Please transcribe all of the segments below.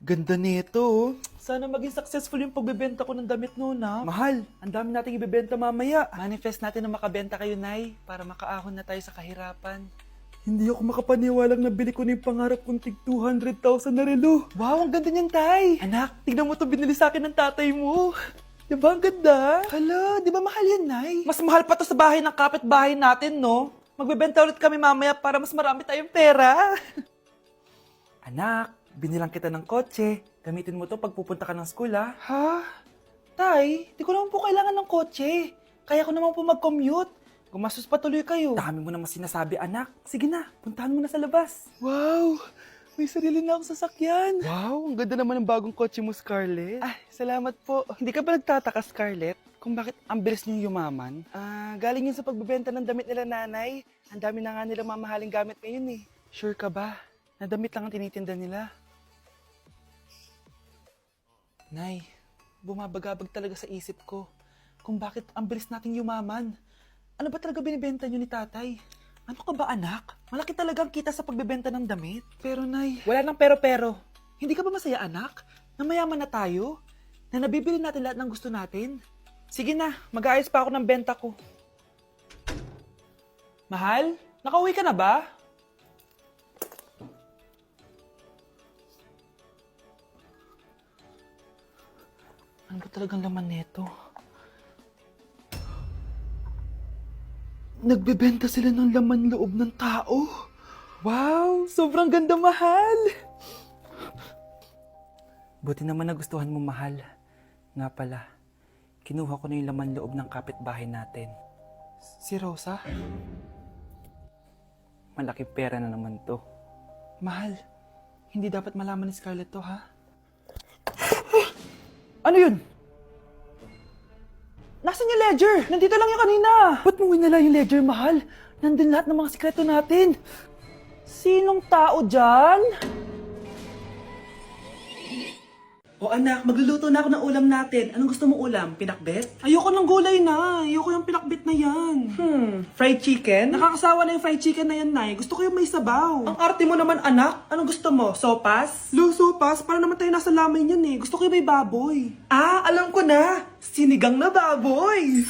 Ganda nito, oh. Sana maging successful yung pagbebenta ko ng damit noon, ha? Mahal, ang dami nating ibebenta mamaya. Manifest natin na makabenta kayo, Nay, para makaahon na tayo sa kahirapan. Hindi ako makapaniwalang nabili ko na yung pangarap kong tig 200,000 na relo. Wow, ang ganda niyan, Tay. Anak, tignan mo to binili sa akin ng tatay mo. Diba ang ganda? Hala, di ba mahal yan, Nay? Mas mahal pa to sa bahay ng kapitbahay natin, no? Magbebenta ulit kami mamaya para mas marami tayong pera. Anak, binilang kita ng kotse. Gamitin mo to pag pupunta ka ng school, ha? Ha? Tay, di ko naman po kailangan ng kotse. Kaya ko naman po mag-commute. Gumastos pa tuloy kayo. Dami mo naman sinasabi, anak. Sige na, puntahan mo na sa labas. Wow! May sarili na akong sasakyan. Wow, ang ganda naman ng bagong kotse mo, Scarlett. Ay, salamat po. Hindi ka ba nagtataka, Scarlett, kung bakit ang bilis niyong yumaman? Galing yun sa pagbebenta ng damit nila, nanay. Ang dami na nga nila mamahaling gamit ngayon, eh. Sure ka ba? Na damit lang ang tinitinda nila? Nay, bumabagabag talaga sa isip ko kung bakit ang bilis nating yumaman. Ano ba talaga binibenta niyo ni tatay? Ano ka ba, anak? Malaki talagang kita sa pagbebenta ng damit. Pero, Nay, wala nang pero-pero. Hindi ka ba masaya, anak? Na mayaman na tayo? Na nabibili natin lahat ng gusto natin? Sige na, mag-aayos pa ako ng benta ko. Mahal, nakauwi ka na ba? Ano ba talagang laman neto? Nagbebenta sila ng laman loob ng tao. Wow, sobrang ganda, mahal. Buti naman nagustuhan mo, mahal. Nga pala, kinuha ko na yung laman loob ng kapitbahay natin. Si Rosa? Malaki pera na naman to. Mahal, hindi dapat malaman ni Scarlett to, ha? Ano yun? Nasaan yung ledger? Nandito lang yung kanina. Ba't mo winala yung ledger, mahal? Nandun lahat ng mga sikreto natin. Sinong tao dyan? O anak, magluluto na ako ng ulam natin. Anong gusto mong ulam? Pinakbet? Ayoko ng gulay na. Ayoko yung pinakbet na yan. Fried chicken? Nakakasawa na yung fried chicken na yan, Nay. Gusto ko yung may sabaw. Ang arte mo naman, anak. Anong gusto mo? Sopas? Sopas? Para naman tayo nasa lamay yan eh. Gusto ko yung may baboy. Ah, alam ko na. Sinigang na baboy.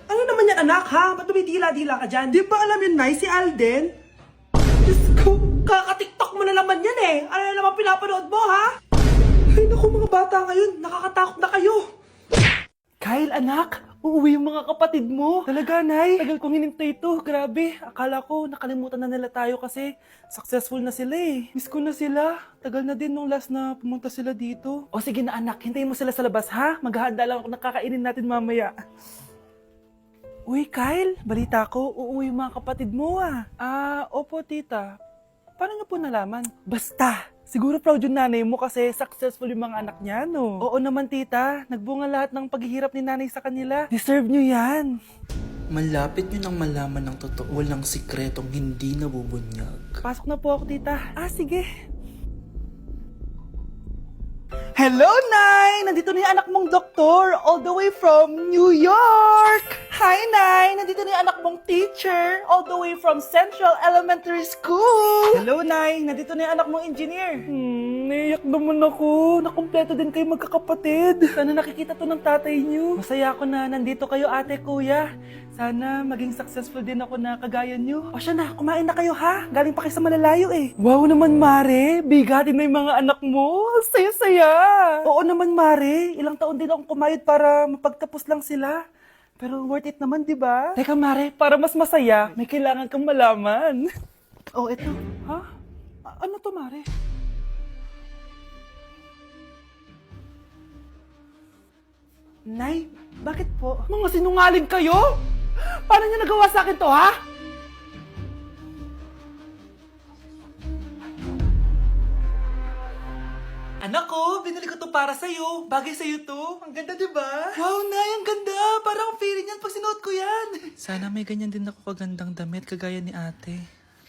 Ano naman yan, anak, ha? Ba't dumidila-dila ka dyan? Di ba alam yun, Nay? Si Alden? Diyos ko, kaka-tiktok mo na naman yan eh. Ano na naman pinapanood mo, ha? Ay, naku, mga bata ngayon. Nakakatakot na kayo. Kyle, anak. Uuwi yung mga kapatid mo. Talaga, Nay? Tagal kong hinintay ito. Grabe. Akala ko nakalimutan na nila tayo kasi successful na sila eh. Miss ko na sila. Tagal na din nung last na pumunta sila dito. O sige na, anak. Hintayin mo sila sa labas, ha? Maghahanda lang ako ng kakainin natin mamaya. Uy, Kyle, balita ko, uuwi yung mga kapatid mo ah. Opo, tita. Paano niyo po nalaman? Basta, siguro proud yung nanay mo kasi successful yung mga anak niya, no? Oo naman, tita. Nagbunga lahat ng paghihirap ni nanay sa kanila. Deserve niyo yan. Malapit nyo nang malaman ng totoo, walang sikretong hindi nabubunyag. Pasok na po ako, tita. Sige. Hello, Nay! Nandito na yung anak mong doktor, all the way from New York! Hi, Nay! Nandito na yung anak mong teacher, all the way from Central Elementary School! Hello, Nay! Nandito na yung anak mong engineer. Naiyak naman ako. Nakumpleto din kayo magkakapatid. Sana nakikita to ng tatay niyo. Masaya ako na nandito kayo, ate, kuya. Sana maging successful din ako na kagaya niyo. O siya na, kumain na kayo ha. Galing pa kayo sa malalayo eh. Wow naman, Mare. Bigatin na yung mga anak mo. Saya-saya. Oo naman, Mare. Ilang taon din akong kumayod para mapagtapos lang sila. Pero worth it naman, di ba? Teka, Mare, para mas masaya, may kailangan kang malaman. Oh, eto. Ha? Ano to, Mare? Nay, bakit po? Mga sinungaling kayo? Paano niyo nagawa sa akin to, ha? Anak ko, binili ko to para sa'yo. Bagay sa'yo to. Ang ganda, di ba? Wow, Nay, ang ganda. Parang ang feeling yan pag sinuot ko yan. Sana may ganyan din ako kagandang damit kagaya ni ate.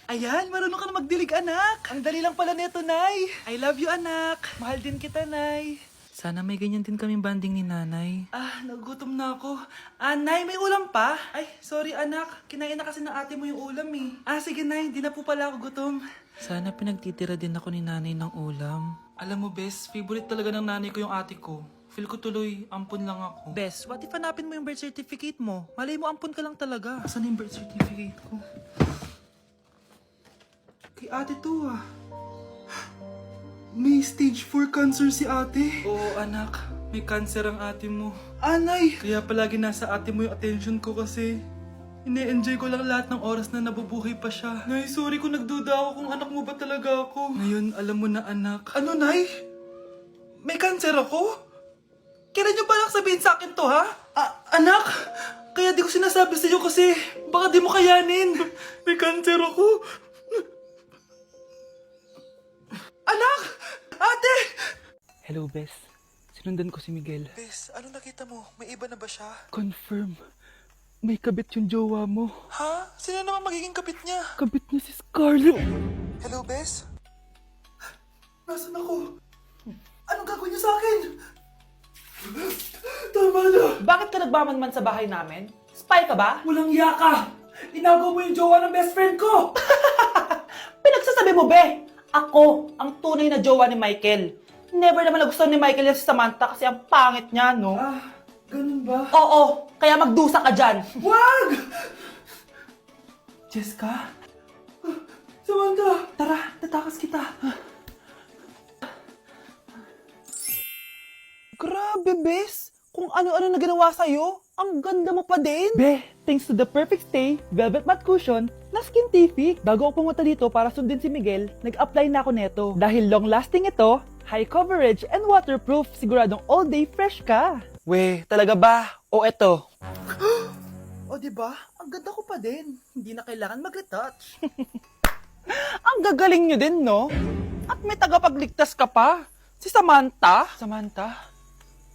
Ayan, marunong ka na magdilig, anak. Ang dali lang pala nito, Nay. I love you, anak. Mahal din kita, Nay. Sana may ganyan din kaming banding ni nanay. Nagutom na ako. Nay, may ulam pa? Ay, sorry anak. Kinain na kasi ng ate mo yung ulam eh. Sige nay, di na po pala ako gutom. Sana pinagtitira din ako ni nanay ng ulam. Alam mo, Bes, favorite talaga ng nanay ko yung ate ko. Feel ko tuloy, ampun lang ako. Bes, what if hanapin mo yung birth certificate mo? Malay mo, ampun ka lang talaga. Asan yung birth certificate ko? Kay ate to ah. May stage 4 cancer si ate. Oo anak, may cancer ang ate mo. Anay! Kaya palagi nasa ate mo yung attention ko kasi ine-enjoy ko lang lahat ng oras na nabubuhay pa siya. Nay, sorry kung nagduda ako kung anak mo ba talaga ako. Ngayon, alam mo na anak. Ano, Nay? May cancer ako? Kailan niyo balak sabihin sa akin to, ha? Anak, kaya di ko sinasabi sa'yo kasi baka di mo kayanin. May cancer ako. Anak! Ate! Hello, Bes. Sinundan ko si Miguel. Bes, ano nakita mo? May iba na ba siya? Confirm. May kabit yung jowa mo. Ha? Sino naman magiging kapit niya? Kabit niya si Scarlett. Hello, Bes? Nasaan ako? Anong gagawin niyo sa akin? Tama na! Bakit ka nagmamanman sa bahay namin? Spy ka ba? Walang yaka! Inago mo yung jowa ng best friend ko! Pinagsasabi mo, be! Ako, ang tunay na jowa ni Michael. Never naman nagustuhan ni Michael yan si Samantha kasi ang pangit niya, no? Ganun ba? Oo, kaya magdusa ka dyan. Wag! Jessica? Samantha! Tara, tatakas kita. Grabe, bes. Kung ano-ano na ginawa sa'yo, ang ganda mo pa din. Be, thanks to the perfect stay, velvet matte cushion, na Skintific. Bago ako pumunta dito para sundin si Miguel, nag-apply na ako neto. Dahil long-lasting ito, high coverage, and waterproof, siguradong all day fresh ka. We, talaga ba? O eto? O diba? Ang ganda ko pa din. Hindi na kailangan mag-retouch. Ang gagaling nyo din, no? At may tagapagligtas ka pa. Si Samantha. Samantha?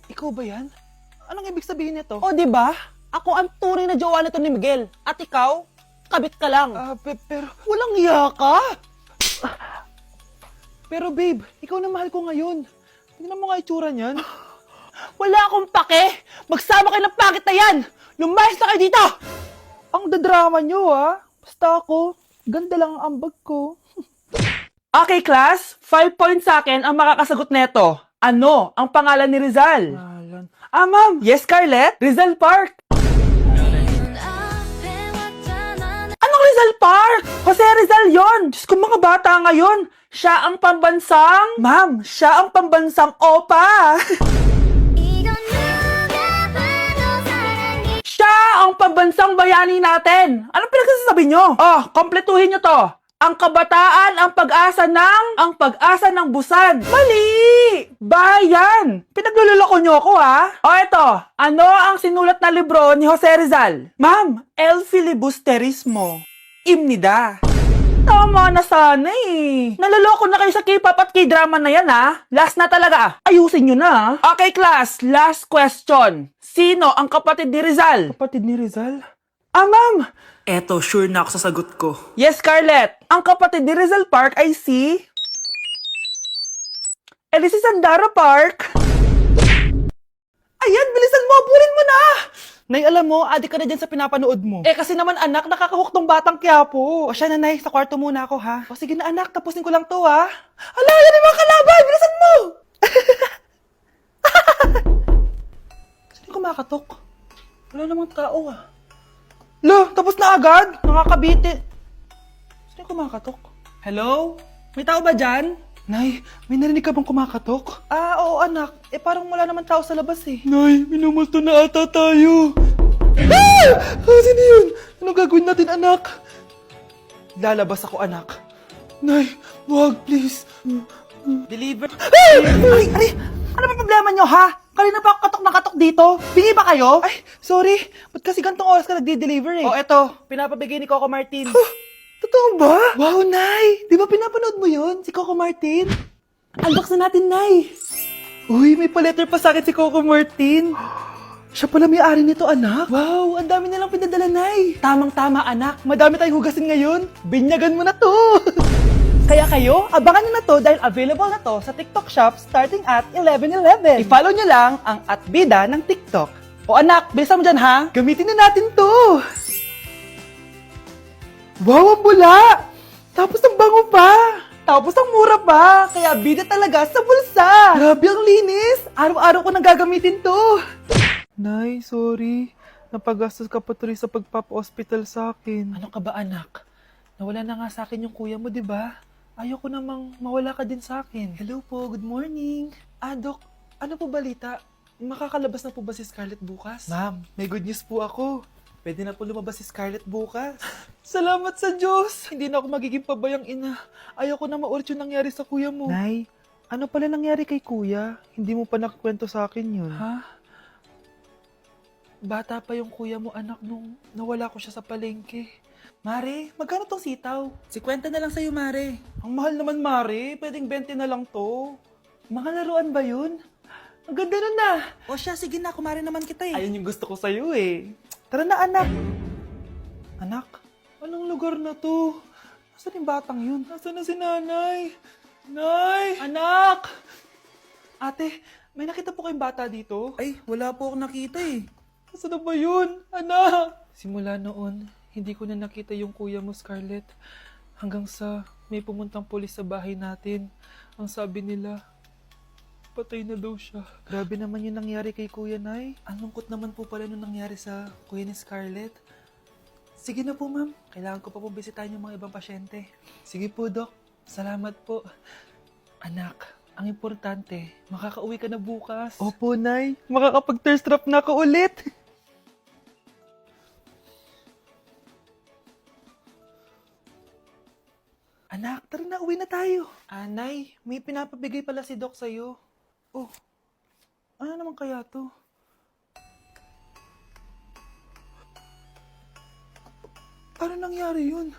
Ikaw ba yan? Anong ibig sabihin nito? O, di ba? Ako ang tunay na jowa nito ni Miguel. At ikaw, kabit ka lang. Pero... Walang iya ka. Pero babe, ikaw na mahal ko ngayon. Tingnan mo nga itsura niyan. Wala akong pake. Magsama kayo ng pangit na yan. Lumayas na kayo dito. Ang dadrama nyo Basta ako, ganda lang ang ambag ko. Okay, class. 5 points sa akin ang makakasagot neto. Ano ang pangalan ni Rizal? Ma'am! Yes, Scarlett? Rizal Park. Anong Rizal Park? Jose Rizal yon. Diyos ko, mga bata ngayon. Siya ang pambansang... Ma'am, siya ang pambansang opa. Siya ang pambansang bayani natin. Anong pinagsasabi nyo? Oh, kompletuhin nyo to. Ang kabataan, ang pag-asa ng busan. Mali! Bayan! Pinagluloko nyo ako, ha? O eto, ano ang sinulat na libro ni Jose Rizal? Ma'am, El Filibusterismo. Imnida. Tama na sana eh. Naloloko na kayo sa K-pop at K-drama na yan, ha? Last na talaga. Ayusin nyo na. Okay, class. Last question. Sino ang kapatid ni Rizal? Kapatid ni Rizal? Ma'am! Eto, sure na ako sa sagot ko. Yes, Scarlett. Ang kapatid ni Rizal Park ay si... Elise Sandara Park. Ayan, bilisan mo. Abulin mo na. Nay, alam mo, adik ka na dyan sa pinapanood mo. Kasi naman anak, nakakahook tong batang Quiapo. O siya na, Nay, sa kwarto muna ako, ha? O sige na, anak, tapusin ko lang to, ha? Ala, yan yung mga kalaban. Bilisan mo. Sino kumakatok? Wala namang tao, Lo, tapos na agad? Nakakabiti. Sino kumakatok? Hello? May tao ba dyan? Nay, may narinig ka bang kumakatok? Oo anak. Parang wala naman tao sa labas Nay, minumulto na ata tayo. Sino yun? Ano gagawin natin anak? Lalabas ako anak. Nay, wag please. Deliver. Ay! Ano ba problema nyo ha? Kanina pa ako katok na katok dito. Bingi ba kayo? Ay, sorry. Ba't kasi gantong oras ka nagde-deliver eto. Pinapabigay ni Coco Martin. Totoo ba? Wow, Nay! Di ba pinapanood mo yun? Si Coco Martin? Unbox na natin, Nay! Uy, may pa-letter pa sa akin si Coco Martin. Siya pala may-ari nito, anak. Wow, ang dami nilang pinadala, Nay. Tamang-tama, anak. Madami tayong hugasin ngayon. Binyagan mo na to. Kaya kayo, abangan nyo na to dahil available na to sa TikTok Shop starting at 11:11. I-follow nyo lang ang @bida ng TikTok. O anak, bilisan mo dyan ha. Gamitin na natin to. Wow, ang bula! Tapos ang bango pa! Tapos ang mura pa! Kaya bida talaga sa bulsa! Grabe ang linis! Araw-araw ko nang gagamitin to! Nay, sorry. Napagastos ka pa tuloy sa pagpapa-hospital sa akin. Ano ka ba, anak? Nawala na nga sa akin yung kuya mo, di ba? Ayoko namang mawala ka din sa akin. Hello po, good morning. Dok, ano po balita? Makakalabas na po ba si Scarlett bukas? Ma'am, may good news po ako. Pwede na po lumabas si Scarlett bukas. Salamat sa Diyos! Hindi na ako magiging pabayang ina. Ayoko na maulit yung nangyari sa kuya mo. Nay, ano pala nangyari kay kuya? Hindi mo pa nakakwento sa akin yun. Ha? Bata pa yung kuya mo, anak, nung nawala ko siya sa palengke. Mare, magkano tong sitaw? 50 na lang sa'yo, Mare. Ang mahal naman, Mare. Pwedeng 20 na lang to. Mga laruan ba yun? Ang ganda nun na. O siya, sige na. Kumare naman kita eh. Ayun yung gusto ko sa'yo eh. Tara na, anak. Anak, anong lugar na to? Nasaan yung batang yun? Nasaan na si nanay? Nay! Anak! Ate, may nakita po kayong bata dito? Ay, wala po akong nakita eh. Nasaan na ba yun? Anak! Simula noon, hindi ko na nakita yung kuya mo, Scarlett. Hanggang sa may pumuntang pulis sa bahay natin. Ang sabi nila, patay na daw siya. Grabe naman yung nangyari kay Kuya Nay. Ang lungkot naman po pala nung nangyari sa kuya ni Scarlett. Sige na po, ma'am. Kailangan ko pa pong bisitahin yung mga ibang pasyente. Sige po, Dok. Salamat po. Anak, ang importante, makakauwi ka na bukas. Opo, Nay. Makakapag-thirst trap na ako ulit. Anak, tara na, uwi na tayo. Nay, may pinapabigay pala si Doc sa'yo. Oh, ano naman kaya to? Paano nangyari yun?